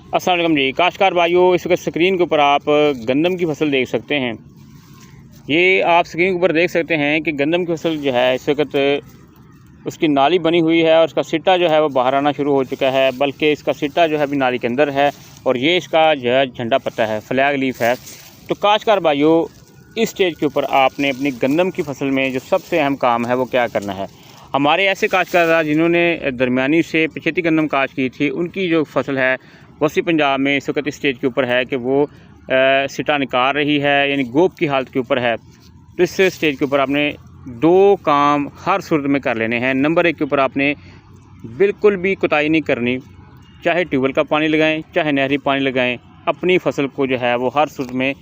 अस्सलाम वालेकुम जी। काश्तकार भाइयों, इस वक्त स्क्रीन के ऊपर आप गंदम की फसल देख सकते हैं। ये आप स्क्रीन के ऊपर देख सकते हैं कि गंदम की फसल जो है इस वक्त उसकी नाली बनी हुई है और उसका सिट्टा जो है वो बाहर आना शुरू हो चुका है, बल्कि इसका सिट्टा जो है अभी नाली के अंदर है और ये इसका जो है झंडा पत्ता है, फ्लैग लीफ है। तो काश्तकार भाइयों, इस स्टेज के ऊपर आपने अपनी गंदम की फसल में जो सबसे अहम काम है वो क्या करना है। हमारे ऐसे काश्तकार जिन्होंने दरमियानी से पछेती गंदम काश्त की थी, उनकी जो फसल है वसी पंजाब में इस वक्त इस स्टेज के ऊपर है कि वो सिटा निकाल रही है, यानी गोप की हालत के ऊपर है। तो इस स्टेज के ऊपर आपने दो काम हर सूरत में कर लेने हैं। नंबर 1 के ऊपर आपने बिल्कुल भी कोताही नहीं करनी, चाहे ट्यूबवेल का पानी लगाएं, चाहे नहरी पानी लगाएं, अपनी फसल को जो है वो हर सूरत में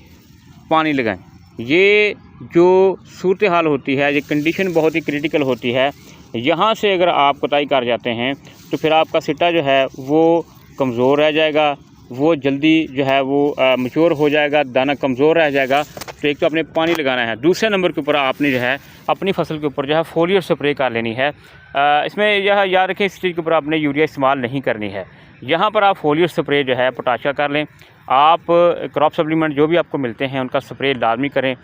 पानी लगाएं। ये जो सूरत हाल होती है, ये कंडीशन बहुत ही क्रिटिकल होती है। यहाँ से अगर आप कोताही कर जाते हैं तो फिर आपका सिट्टा जो है वो कमज़ोर रह जाएगा, वो जल्दी जो है वो मैच्योर हो जाएगा, दाना कमज़ोर रह जाएगा। तो एक तो आपने पानी लगाना है, दूसरे नंबर के ऊपर आपने जो है अपनी फसल के ऊपर जो है फोलियर स्प्रे कर लेनी है। इसमें यह याद रखें, इस चीज़ के ऊपर आपने यूरिया इस्तेमाल नहीं करनी है। यहाँ पर आप फोलियर स्प्रे जो है पोटाश का कर लें। आप क्रॉप सप्लीमेंट जो भी आपको मिलते हैं उनका स्प्रे लाजमी करें।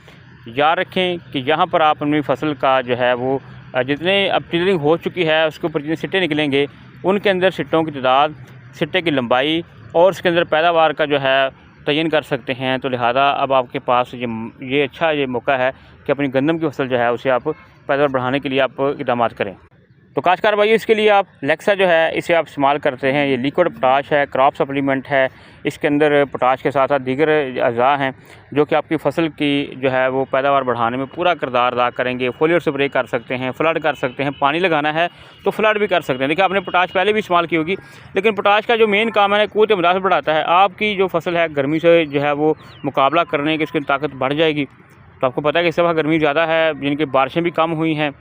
याद रखें कि यहाँ पर आप अपनी फसल का जो है वो जितने अब टिलरिंग हो चुकी है उसके ऊपर जितने सिट्टे निकलेंगे, उनके अंदर सिट्टों की तादाद, सिट्टे की लंबाई और उसके अंदर पैदावार का जो है तयन कर सकते हैं। तो लिहाजा अब आपके पास ये अच्छा मौका है कि अपनी गंदम की फसल जो है उसे आप पैदावार बढ़ाने के लिए आप इक़दाम करें। तो काश्तकार भाई, इसके लिए आप लेक्सा जो है इसे आप इस्तेमाल करते हैं। ये लिक्विड पोटाश है, क्रॉप सप्लीमेंट है। इसके अंदर पोटाश के साथ साथ दीगर अज़ा हैं जो कि आपकी फसल की जो है वो पैदावार बढ़ाने में पूरा किरदार अदा करेंगे। फोलियर स्प्रे कर सकते हैं, फ्लड कर सकते हैं, पानी लगाना है तो फ्लड भी कर सकते हैं। देखिए, आपने पोटाश पहले भी इस्तेमाल की होगी, लेकिन पोटाश का जो मेन काम है क़ुव्वत मुदाफ़अत बढ़ाता है। आपकी जो फसल है गर्मी से जो है वो मुकाबला करने की उसकी ताकत बढ़ जाएगी। तो आपको पता है कि इस दफ़ा गर्मी ज़्यादा है, जिनकी बारिशें भी कम हुई हैं।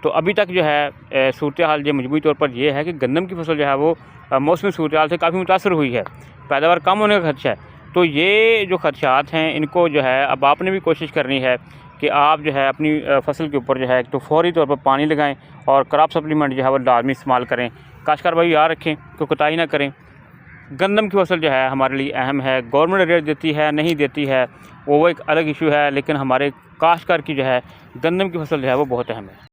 तो अभी तक जो है सूरत हाल जो मजमूई तौर पर यह है कि गंदम की फसल जो है वो मौसमी सूरत हाल से काफ़ी मुतासर हुई है, पैदावार कम होने का खदशा है। तो ये जो खदशात हैं इनको जो है अब आपने भी कोशिश करनी है कि आप जो है अपनी फसल के ऊपर जो है तो फौरी तौर पर पानी लगाएं और क्रॉप सप्लीमेंट जो है वो लाजमी इस्तेमाल करें। काश्तकार भाई याद रखें कि कोताही ना करें। गंदम की फसल जो है हमारे लिए अहम है। गवर्नमेंट रेट देती है नहीं देती है वो एक अलग इशू है, लेकिन हमारे काश्तकार की जो है गंदम की फसल जो है वो बहुत अहम है।